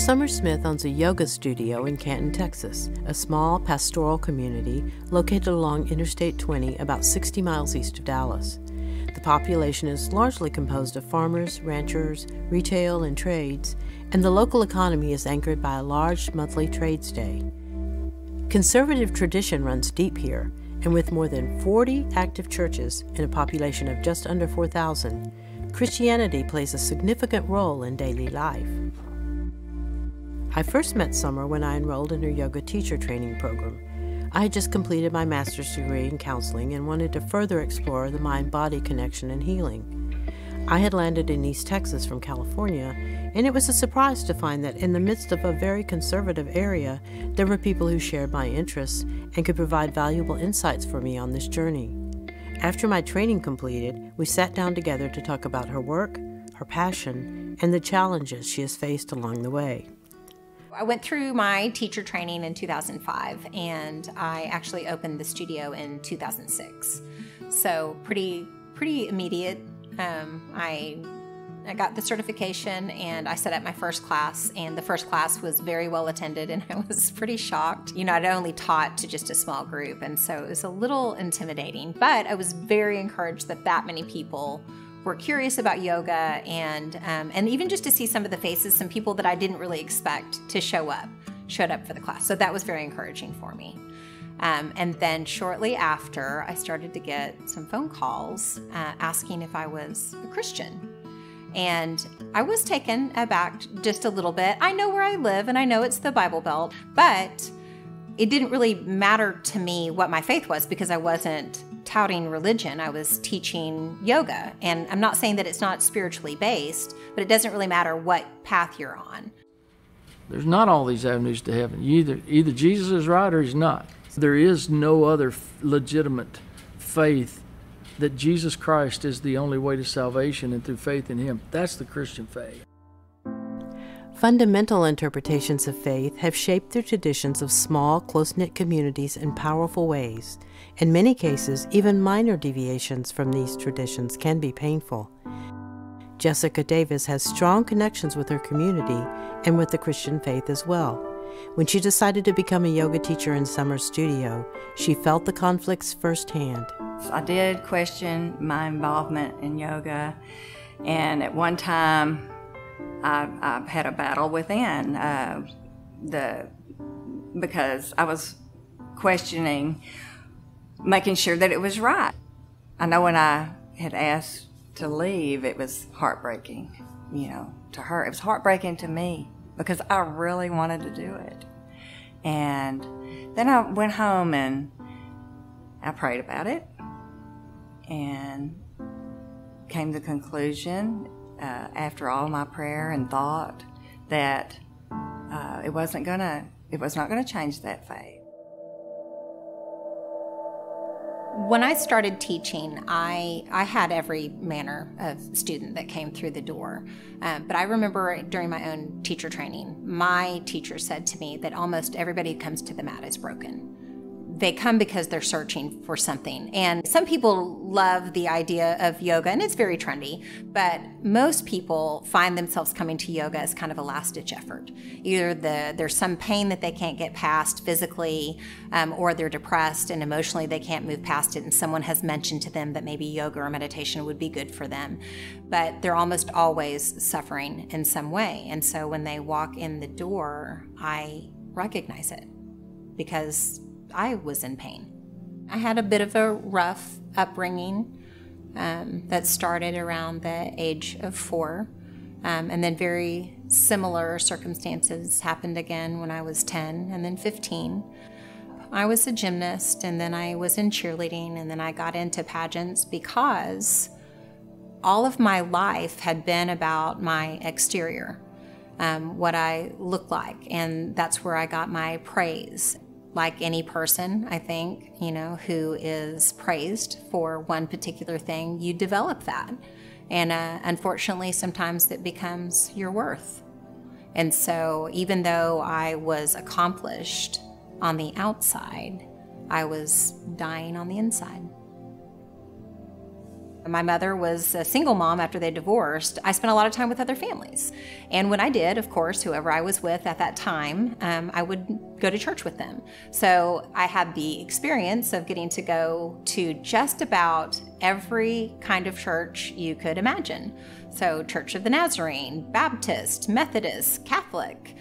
Summer Smith owns a yoga studio in Canton, Texas, a small pastoral community located along Interstate 20 about 60 miles east of Dallas. The population is largely composed of farmers, ranchers, retail, and trades, and the local economy is anchored by a large monthly trades day. Conservative tradition runs deep here, and with more than 40 active churches in a population of just under 4,000, Christianity plays a significant role in daily life. I first met Summer when I enrolled in her yoga teacher training program. I had just completed my master's degree in counseling and wanted to further explore the mind-body connection and healing. I had landed in East Texas from California, and it was a surprise to find that in the midst of a very conservative area, there were people who shared my interests and could provide valuable insights for me on this journey. After my training completed, we sat down together to talk about her work, her passion, and the challenges she has faced along the way. I went through my teacher training in 2005, and I actually opened the studio in 2006. So pretty immediate. I got the certification and I set up my first class, and the first class was very well attended, and I was pretty shocked. You know, I'd only taught to just a small group, and so it was a little intimidating, but I was very encouraged that many people were curious about yoga, and even just to see some of the faces, some people that I didn't really expect to showed up for the class. So that was very encouraging for me. And then shortly after, I started to get some phone calls asking if I was a Christian. And I was taken aback just a little bit. I know where I live and I know it's the Bible Belt, but it didn't really matter to me what my faith was because I wasn't touting religion. I was teaching yoga. And I'm not saying that it's not spiritually based, but it doesn't really matter what path you're on. There's not all these avenues to heaven. Either Jesus is right or he's not. There is no other legitimate faith that Jesus Christ is the only way to salvation and through faith in him. That's the Christian faith. Fundamental interpretations of faith have shaped the traditions of small, close-knit communities in powerful ways. In many cases, even minor deviations from these traditions can be painful. Jessica Davis has strong connections with her community and with the Christian faith as well. When she decided to become a yoga teacher in Summer's studio, she felt the conflicts firsthand. I did question my involvement in yoga, and at one time I had a battle within because I was questioning, making sure that it was right. I know when I had asked to leave, it was heartbreaking, to her. It was heartbreaking to me because I really wanted to do it. And then I went home and I prayed about it and came to the conclusion after all my prayer and thought that it was not gonna change that faith. When I started teaching, I had every manner of student that came through the door. But I remember during my own teacher training, my teacher said to me that almost everybody who comes to the mat is broken. They come because they're searching for something. And some people love the idea of yoga, and it's very trendy, but most people find themselves coming to yoga as kind of a last-ditch effort. Either there's some pain that they can't get past physically, or they're depressed and emotionally they can't move past it, and someone has mentioned to them that maybe yoga or meditation would be good for them. But they're almost always suffering in some way. And so when they walk in the door, I recognize it because I was in pain. I had a bit of a rough upbringing that started around the age of 4. And then very similar circumstances happened again when I was 10 and then 15. I was a gymnast, and then I was in cheerleading, and then I got into pageants because all of my life had been about my exterior, what I looked like, and that's where I got my praise. Like any person, I think, who is praised for one particular thing, you develop that. And unfortunately, sometimes it becomes your worth. And so even though I was accomplished on the outside, I was dying on the inside. My mother was a single mom after they divorced. I spent a lot of time with other families. And when I did, of course, whoever I was with at that time, I would go to church with them. So I had the experience of getting to go to just about every kind of church you could imagine. So Church of the Nazarene, Baptist, Methodist, Catholic,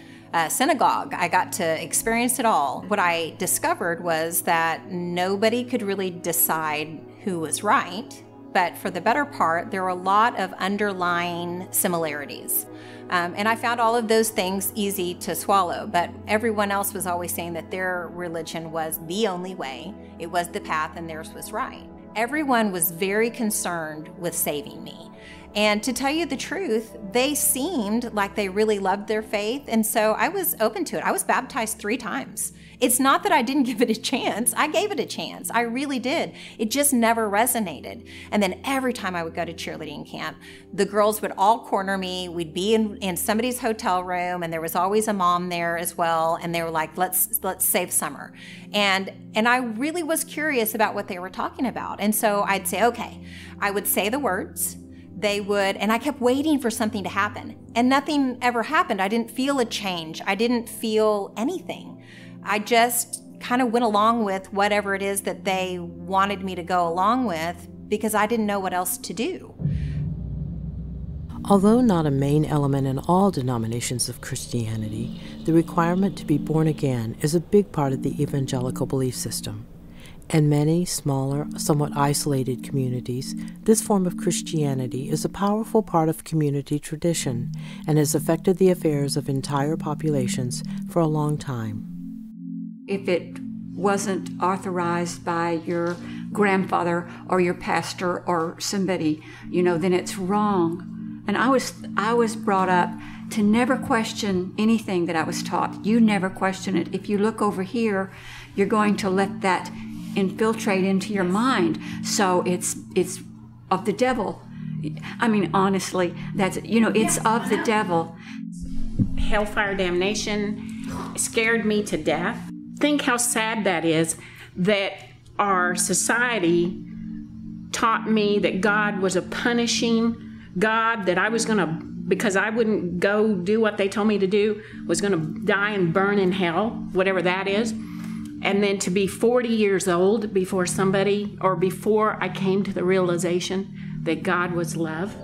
synagogue. I got to experience it all. What I discovered was that nobody could really decide who was right. But for the better part, there were a lot of underlying similarities. And I found all of those things easy to swallow, but everyone else was always saying that their religion was the only way, it was the path, and theirs was right. Everyone was very concerned with saving me. And to tell you the truth, they seemed like they really loved their faith, and so I was open to it. I was baptized 3 times. It's not that I didn't give it a chance. I gave it a chance. I really did. It just never resonated. And then every time I would go to cheerleading camp, the girls would all corner me. We'd be in somebody's hotel room, and there was always a mom there as well, and they were like, let's save summer. And I really was curious about what they were talking about. And so I'd say, okay, I would say the words. They would, and I kept waiting for something to happen, and nothing ever happened. I didn't feel a change. I didn't feel anything. I just kind of went along with whatever it is that they wanted me to go along with because I didn't know what else to do. Although not a main element in all denominations of Christianity, the requirement to be born again is a big part of the evangelical belief system. In many smaller, somewhat isolated communities, this form of Christianity is a powerful part of community tradition and has affected the affairs of entire populations for a long time. If it wasn't authorized by your grandfather or your pastor or somebody, then it's wrong. And I was brought up to never question anything that I was taught. You never question it. If you look over here, you're going to let that infiltrate into your mind. So it's of the devil. I mean, honestly, it's of the devil. Hellfire damnation scared me to death. Think how sad that is, that our society taught me that God was a punishing God, that I was going to, because I wouldn't go do what they told me to do, was going to die and burn in hell, whatever that is. And then to be 40 years old before I came to the realization that God was love.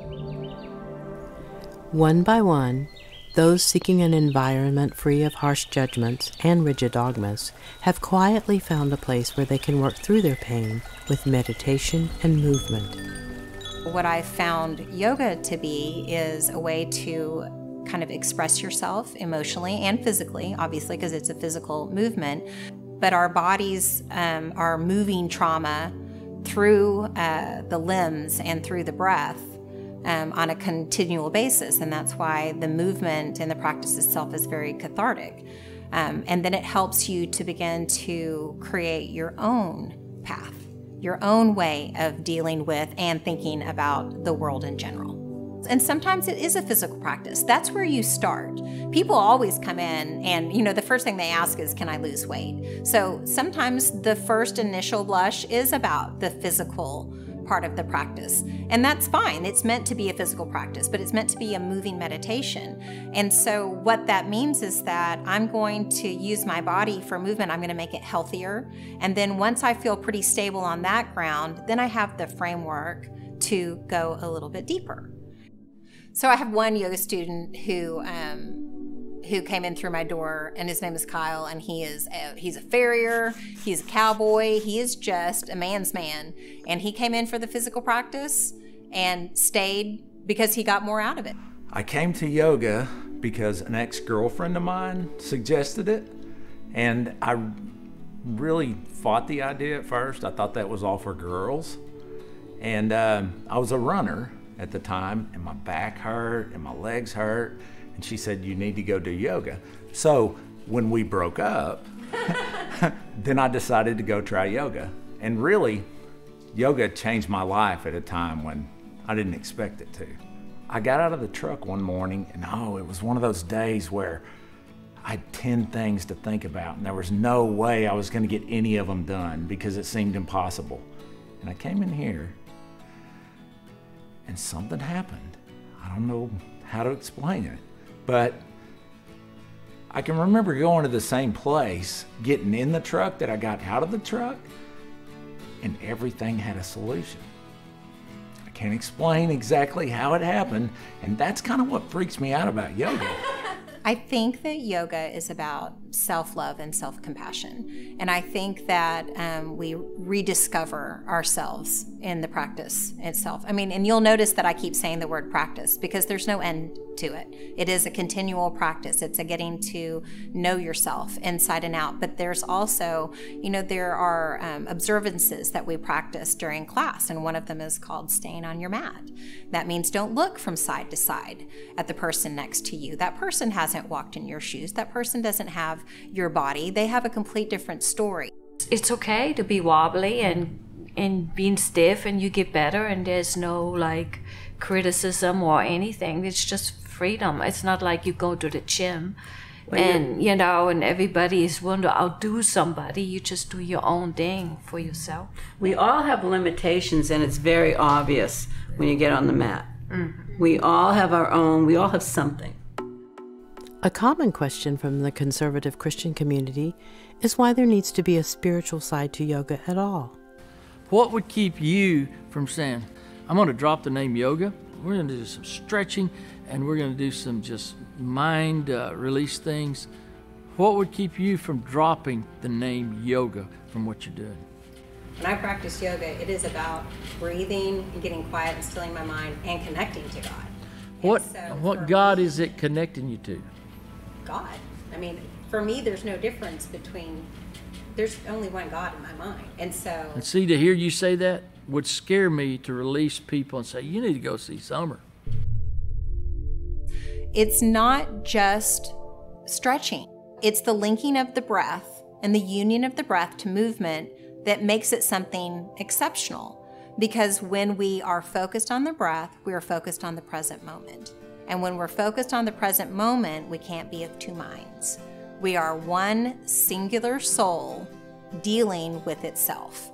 One by one, those seeking an environment free of harsh judgments and rigid dogmas have quietly found a place where they can work through their pain with meditation and movement. What I found yoga to be is a way to kind of express yourself emotionally and physically, obviously, because it's a physical movement. But our bodies are moving trauma through the limbs and through the breath on a continual basis. And that's why the movement and the practice itself is very cathartic. And then it helps you to begin to create your own path, your own way of dealing with and thinking about the world in general. And sometimes it is a physical practice. That's where you start. People always come in and, the first thing they ask is, can I lose weight? So sometimes the first initial blush is about the physical part of the practice. And that's fine. It's meant to be a physical practice, but it's meant to be a moving meditation. And so what that means is that I'm going to use my body for movement. I'm going to make it healthier. And then once I feel pretty stable on that ground, then I have the framework to go a little bit deeper. So I have one yoga student who came in through my door, and his name is Kyle, and he's a farrier, he's a cowboy, he is just a man's man. And he came in for the physical practice and stayed because he got more out of it. I came to yoga because an ex-girlfriend of mine suggested it, and I really fought the idea at first. I thought that was all for girls. And I was a runner at the time, and my back hurt and my legs hurt, and she said, you need to go do yoga. So when we broke up, then I decided to go try yoga. And really, yoga changed my life at a time when I didn't expect it to. I got out of the truck one morning, and it was one of those days where I had 10 things to think about, and there was no way I was gonna get any of them done because it seemed impossible. And I came in here, and something happened. I don't know how to explain it, but I can remember going to the same place, getting in the truck that I got out of the truck, and everything had a solution. I can't explain exactly how it happened, and that's kind of what freaks me out about yoga. I think that yoga is about self-love and self-compassion. And I think that we rediscover ourselves in the practice itself. I mean, and you'll notice that I keep saying the word practice because there's no end to it. It is a continual practice. It's a getting to know yourself inside and out. But there's also, there are observances that we practice during class. And one of them is called staying on your mat. That means don't look from side to side at the person next to you. That person hasn't walked in your shoes. That person doesn't have your body. They have a complete different story. It's okay to be wobbly and being stiff, and you get better, and there's no criticism or anything. It's just freedom. It's not like you go to the gym and everybody is wanting to outdo somebody. You just do your own thing for yourself. We all have limitations, and it's very obvious when you get on the mat. Mm-hmm. We all have our own, we all have something. A common question from the conservative Christian community is why there needs to be a spiritual side to yoga at all. What would keep you from saying, I'm going to drop the name yoga, we're going to do some stretching, and we're going to do some just mind release things. What would keep you from dropping the name yoga from what you're doing? When I practice yoga, it is about breathing and getting quiet and stilling my mind and connecting to God. What God is it connecting you to? God. I mean, for me, there's no difference between, there's only one God in my mind. And see, to hear you say that would scare me to release people and say, you need to go see Summer. It's not just stretching. It's the linking of the breath and the union of the breath to movement that makes it something exceptional. Because when we are focused on the breath, we are focused on the present moment. And when we're focused on the present moment, we can't be of two minds. We are one singular soul dealing with itself.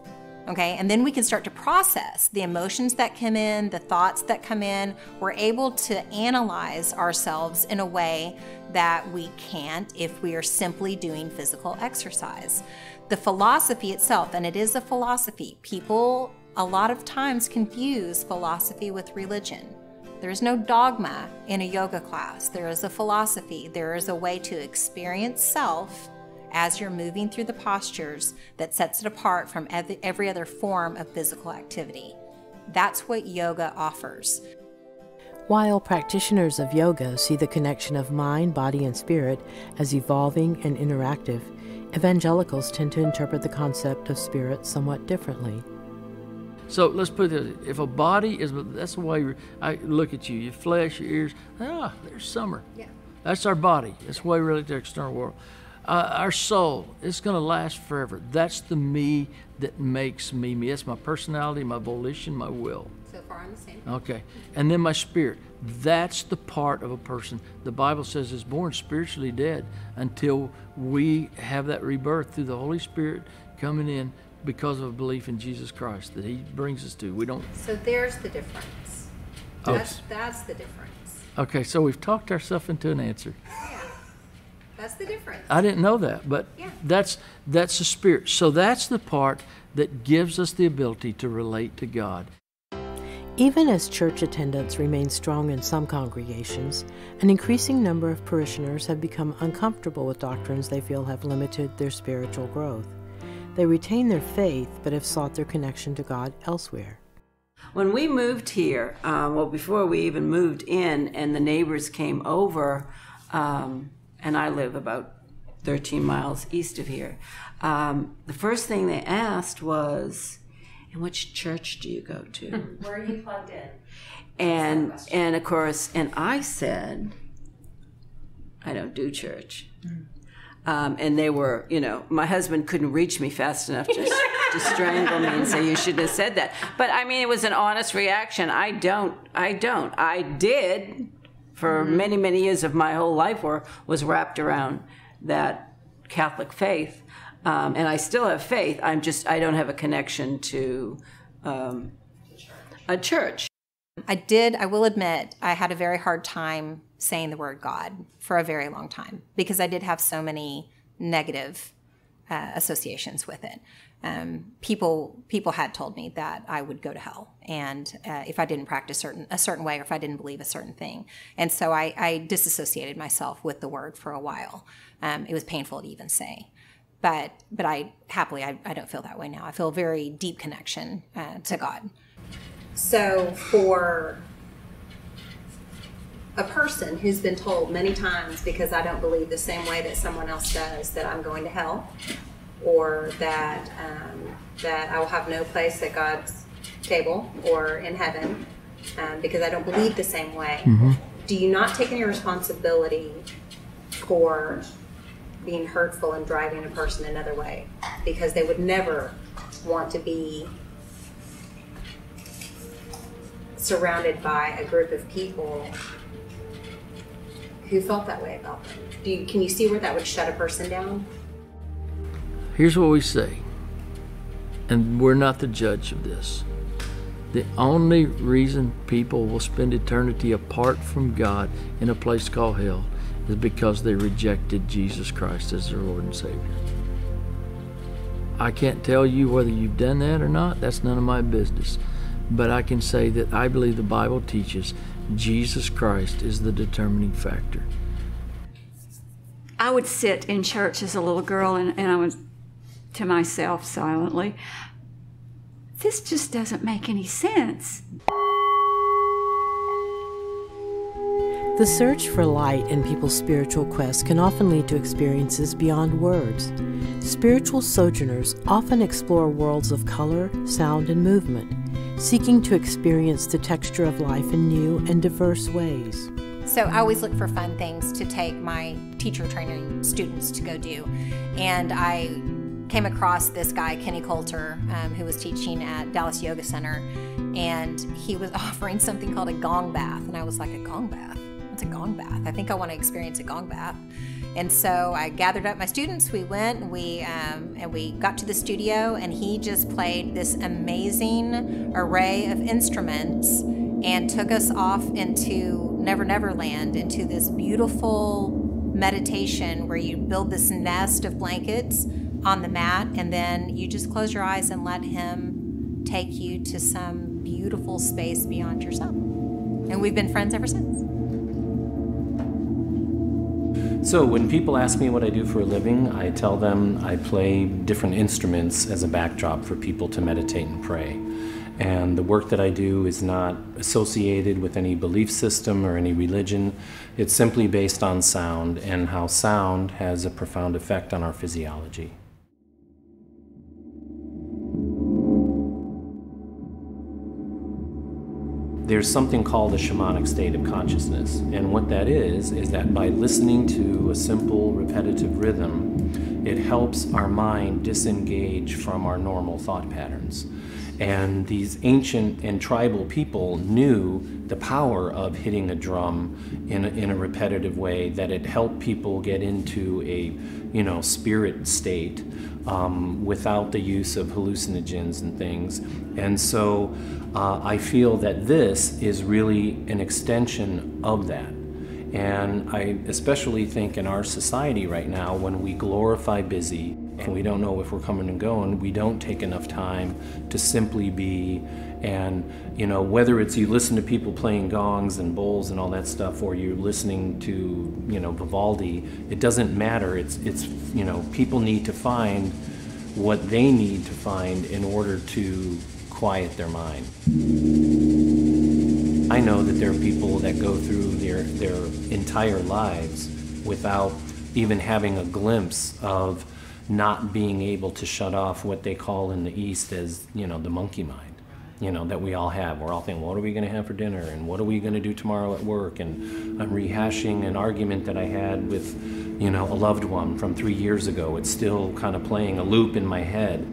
Okay, and then we can start to process the emotions that come in, the thoughts that come in. We're able to analyze ourselves in a way that we can't if we are simply doing physical exercise. The philosophy itself, and it is a philosophy, people a lot of times confuse philosophy with religion. There is no dogma in a yoga class. There is a philosophy. There is a way to experience self as you're moving through the postures that sets it apart from every other form of physical activity. That's what yoga offers. While practitioners of yoga see the connection of mind, body, and spirit as evolving and interactive, evangelicals tend to interpret the concept of spirit somewhat differently. So let's put it this, if a body is, that's the way I look at you, your flesh, your ears, there's Summer. Yeah. That's our body. That's the way we relate to the external world. Our soul, it's going to last forever. That's the me that makes me me. That's my personality, my volition, my will. So far I'm the same. Okay. And then my spirit. That's the part of a person the Bible says is born spiritually dead until we have that rebirth through the Holy Spirit coming in because of a belief in Jesus Christ that He brings us to. We don't. So there's the difference. That's the difference. Okay, so we've talked ourselves into an answer. Yeah, that's the difference. I didn't know that, but yeah. That's the spirit. So that's the part that gives us the ability to relate to God. Even as church attendance remains strong in some congregations, an increasing number of parishioners have become uncomfortable with doctrines they feel have limited their spiritual growth. They retain their faith, but have sought their connection to God elsewhere. When we moved here, before we even moved in and the neighbors came over, and I live about 13 miles east of here, the first thing they asked was, and which church do you go to? Where are you plugged in? And of course, and I said, I don't do church. And they were, my husband couldn't reach me fast enough to strangle me and say, you shouldn't have said that. But I mean, it was an honest reaction. I don't. I did for many, many years of my whole life was wrapped around that Catholic faith. And I still have faith. I don't have a connection to a church. I will admit, I had a very hard time saying the word God for a very long time because I did have so many negative associations with it. People had told me that I would go to hell, and if I didn't practice a certain way, or if I didn't believe a certain thing. And so I disassociated myself with the word for a while. It was painful to even say, but I don't feel that way now. I feel a very deep connection to God. So for a person who's been told many times, because I don't believe the same way that someone else does, that I'm going to hell, or that I will have no place at God's table or in heaven, because I don't believe the same way. Mm-hmm. Do you not take any responsibility for being hurtful and driving a person another way? Because they would never want to be surrounded by a group of people who felt that way about them. Can you see where that would shut a person down? Here's what we say, and we're not the judge of this. The only reason people will spend eternity apart from God in a place called hell is because they rejected Jesus Christ as their Lord and Savior. I can't tell you whether you've done that or not. That's none of my business. But I can say that I believe the Bible teaches Jesus Christ is the determining factor. I would sit in church as a little girl and I would, to myself silently, this just doesn't make any sense. The search for light in people's spiritual quest can often lead to experiences beyond words. Spiritual sojourners often explore worlds of color, sound, and movement, seeking to experience the texture of life in new and diverse ways. So I always look for fun things to take my teacher training students to go do. And I came across this guy, Kenny Coulter, who was teaching at Dallas Yoga Center, and he was offering something called a gong bath. And I was like, a gong bath? What's a gong bath? I think I want to experience a gong bath. And so I gathered up my students, we went, and we got to the studio, and he just played this amazing array of instruments and took us off into Never Never Land, into this beautiful meditation where you build this nest of blankets on the mat, and then you just close your eyes and let him take you to some beautiful space beyond yourself. And we've been friends ever since. So when people ask me what I do for a living, I tell them I play different instruments as a backdrop for people to meditate and pray. And the work that I do is not associated with any belief system or any religion. It's simply based on sound and how sound has a profound effect on our physiology. There's something called a shamanic state of consciousness, and what that is that by listening to a simple repetitive rhythm, it helps our mind disengage from our normal thought patterns. And these ancient and tribal people knew the power of hitting a drum in a repetitive way, that it helped people get into a spirit state without the use of hallucinogens and things. And so I feel that this is really an extension of that. And I especially think in our society right now, when we glorify busy and we don't know if we're coming and going, we don't take enough time to simply be. And whether it's you listen to people playing gongs and bowls and all that stuff, or you're listening to Vivaldi, it doesn't matter. It's people need to find what they need to find in order to quiet their mind. I know that there are people that go through their entire lives without even having a glimpse of not being able to shut off what they call in the East as, the monkey mind, that we all have. We're all thinking, what are we going to have for dinner? And what are we going to do tomorrow at work? And I'm rehashing an argument that I had with, a loved one from 3 years ago. It's still kind of playing a loop in my head.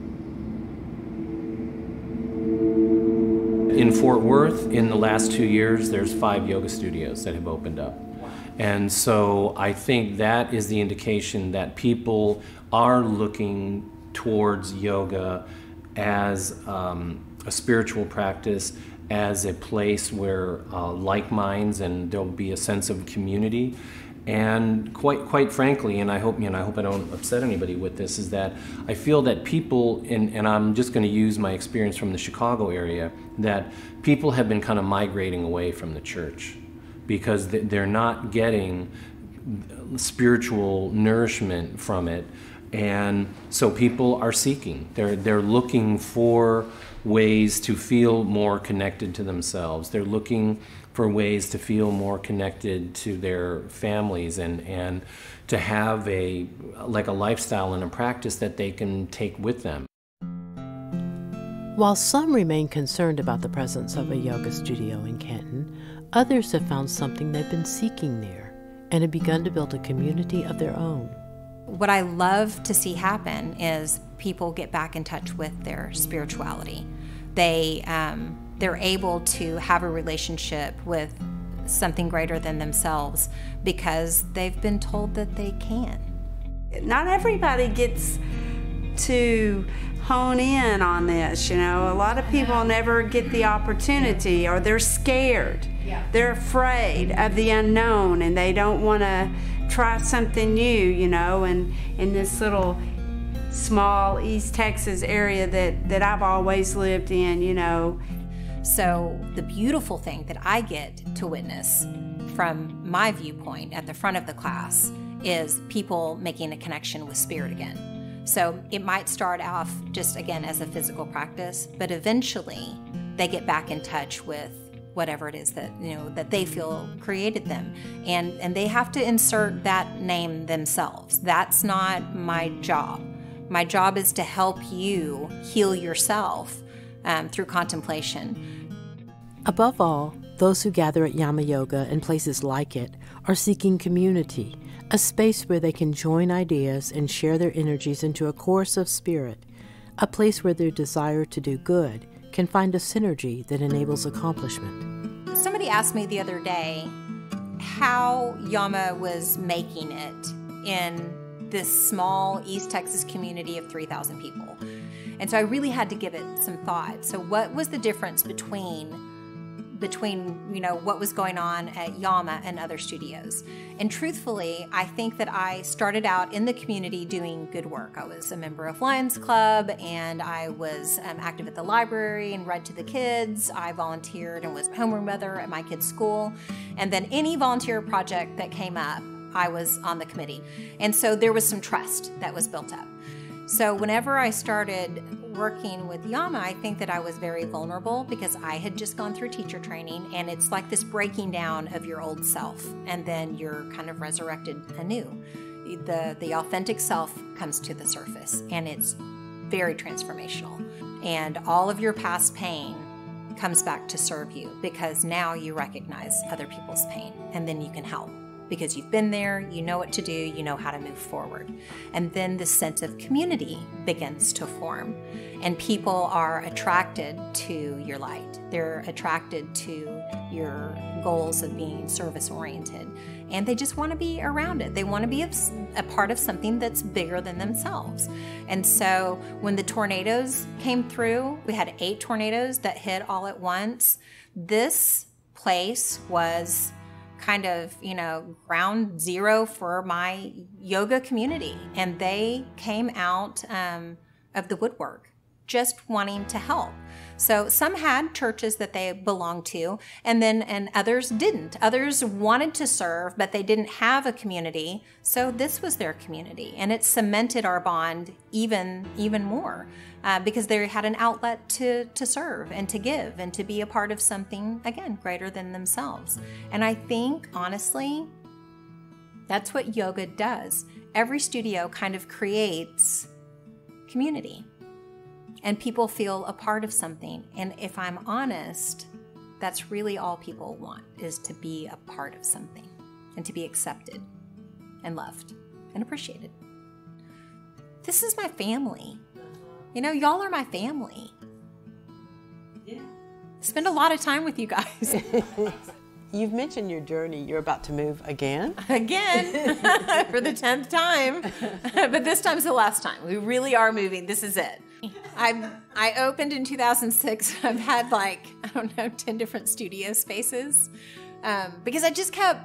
In Fort Worth, in the last 2 years, there's 5 yoga studios that have opened up. And so I think that is the indication that people are looking towards yoga as a spiritual practice, as a place where like minds, and there'll be a sense of community. And quite frankly, and I hope I don't upset anybody with this, is that I feel that people, and I'm just going to use my experience from the Chicago area, that people have been kind of migrating away from the church because they're not getting spiritual nourishment from it. And so people are seeking. They're looking for ways to feel more connected to themselves. They're looking for ways to feel more connected to their families and to have a lifestyle and a practice that they can take with them. While some remain concerned about the presence of a yoga studio in Canton, others have found something they've been seeking there and have begun to build a community of their own. What I love to see happen is people get back in touch with their spirituality. They're able to have a relationship with something greater than themselves because they've been told that they can. Not everybody gets to hone in on this, you know. A lot of people never get the opportunity, or they're scared. They're afraid of the unknown, and they don't want to try something new, you know. And in this little small East Texas area that I've always lived in, you know. So the beautiful thing that I get to witness from my viewpoint at the front of the class is people making a connection with spirit again. So it might start off just, again, as a physical practice, but eventually they get back in touch with whatever it is that, you know, that they feel created them. And they have to insert that name themselves. That's not my job. My job is to help you heal yourself through contemplation. Above all, those who gather at Yama Yoga and places like it are seeking community, a space where they can join ideas and share their energies into a chorus of spirit, a place where their desire to do good can find a synergy that enables accomplishment. Somebody asked me the other day how Yama was making it in this small East Texas community of 3,000 people. And so I really had to give it some thought. So what was the difference between you know, what was going on at Yama and other studios? And truthfully, I think that I started out in the community doing good work. I was a member of Lions Club, and I was active at the library and read to the kids. I volunteered and was homeroom mother at my kids' school. And then any volunteer project that came up, I was on the committee. And so there was some trust that was built up. So whenever I started working with Yama, I think that I was very vulnerable because I had just gone through teacher training, and it's like this breaking down of your old self, and then you're kind of resurrected anew. The authentic self comes to the surface, and it's very transformational. And all of your past pain comes back to serve you because now you recognize other people's pain, and then you can help. Because you've been there, you know what to do, you know how to move forward. And then the sense of community begins to form. And people are attracted to your light. They're attracted to your goals of being service-oriented. And they just want to be around it. They want to be a part of something that's bigger than themselves. And so when the tornadoes came through, we had 8 tornadoes that hit all at once. This place was kind of, you know, ground zero for my yoga community. And they came out of the woodwork just wanting to help. So some had churches that they belonged to, and others didn't. Others wanted to serve, but they didn't have a community. So this was their community, and it cemented our bond even more because they had an outlet to serve and to give and to be a part of something, again, greater than themselves. And I think, honestly, that's what yoga does. Every studio kind of creates community. And people feel a part of something. And if I'm honest, that's really all people want, is to be a part of something and to be accepted and loved and appreciated. This is my family. You know, y'all are my family. Yeah. Spend a lot of time with you guys. You've mentioned your journey. You're about to move again? Again, for the 10th time. But this time's the last time. We really are moving. This is it. I opened in 2006. I've had 10 different studio spaces because I just kept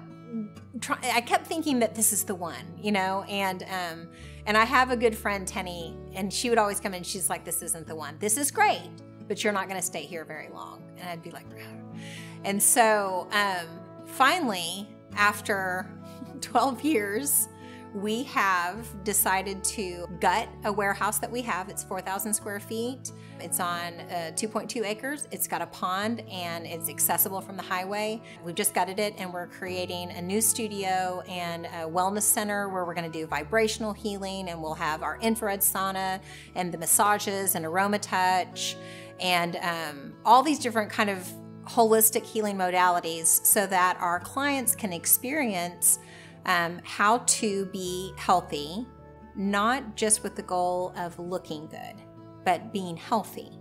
thinking that this is the one, and I have a good friend, Tenny, and she would always come in. She's like, this isn't the one. This is great, but you're not going to stay here very long. And I'd be like, and so finally, after 12 years, we have decided to gut a warehouse that we have. It's 4,000 square feet. It's on 2.2 acres. It's got a pond and it's accessible from the highway. We've just gutted it and we're creating a new studio and a wellness center where we're going to do vibrational healing, and we'll have our infrared sauna and the massages and aroma touch and all these different kind of holistic healing modalities so that our clients can experience how to be healthy, not just with the goal of looking good, but being healthy,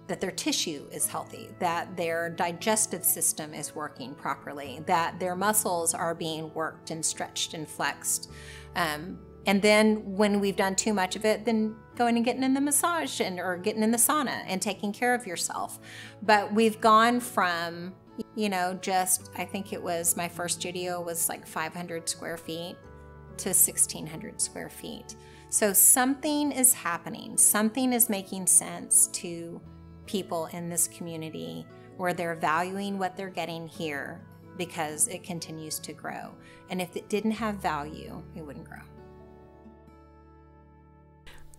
that their tissue is healthy, that their digestive system is working properly, that their muscles are being worked and stretched and flexed. And then when we've done too much of it, then going and getting in the massage or getting in the sauna and taking care of yourself. But we've gone from, I think it was my first studio was 500 square feet to 1,600 square feet. So something is happening. Something is making sense to people in this community where they're valuing what they're getting here because it continues to grow. And if it didn't have value, it wouldn't grow.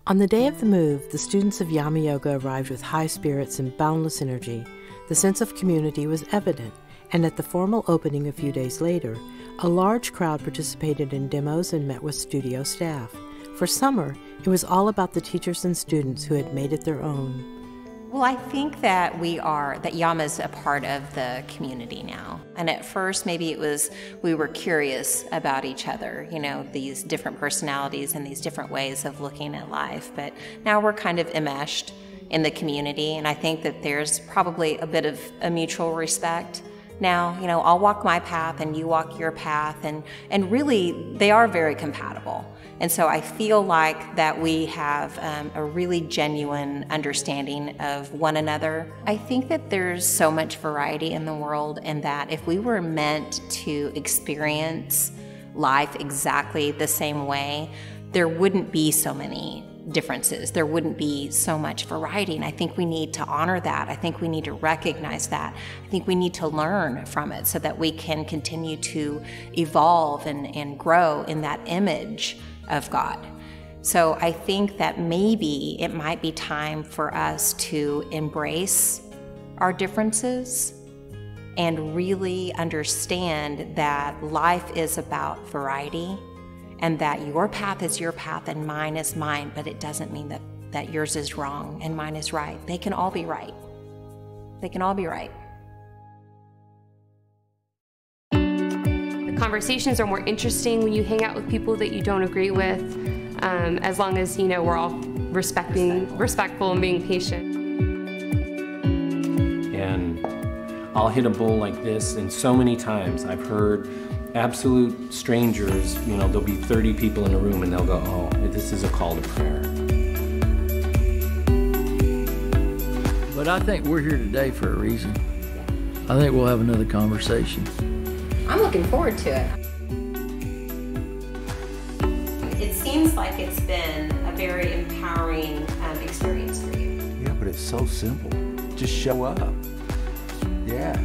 On the day of the move, the students of Yama Yoga arrived with high spirits and boundless energy. The sense of community was evident, and at the formal opening a few days later, a large crowd participated in demos and met with studio staff. For summer, it was all about the teachers and students who had made it their own. Well, I think that Yama's a part of the community now. And at first, maybe it was, we were curious about each other, these different personalities and these different ways of looking at life. But now we're kind of enmeshed in the community, and I think that there's probably a bit of a mutual respect. Now, I'll walk my path and you walk your path, and really they are very compatible. And so I feel like that we have a really genuine understanding of one another. I think that there's so much variety in the world, and that if we were meant to experience life exactly the same way, there wouldn't be so many differences. There wouldn't be so much variety, and I think we need to honor that. I think we need to recognize that. I think we need to learn from it so that we can continue to evolve and grow in that image of God. So I think that maybe it might be time for us to embrace our differences and really understand that life is about variety, and that your path is your path and mine is mine, but it doesn't mean that yours is wrong and mine is right. They can all be right. They can all be right. The conversations are more interesting when you hang out with people that you don't agree with, as long as, we're all respectful and being patient. And I'll hit a bowl like this, and so many times I've heard absolute strangers, there'll be 30 people in a room and they'll go, oh, this is a call to prayer. But I think we're here today for a reason. I think we'll have another conversation. I'm looking forward to it. It seems like it's been a very empowering experience for you. Yeah, but it's so simple. Just show up. Yeah.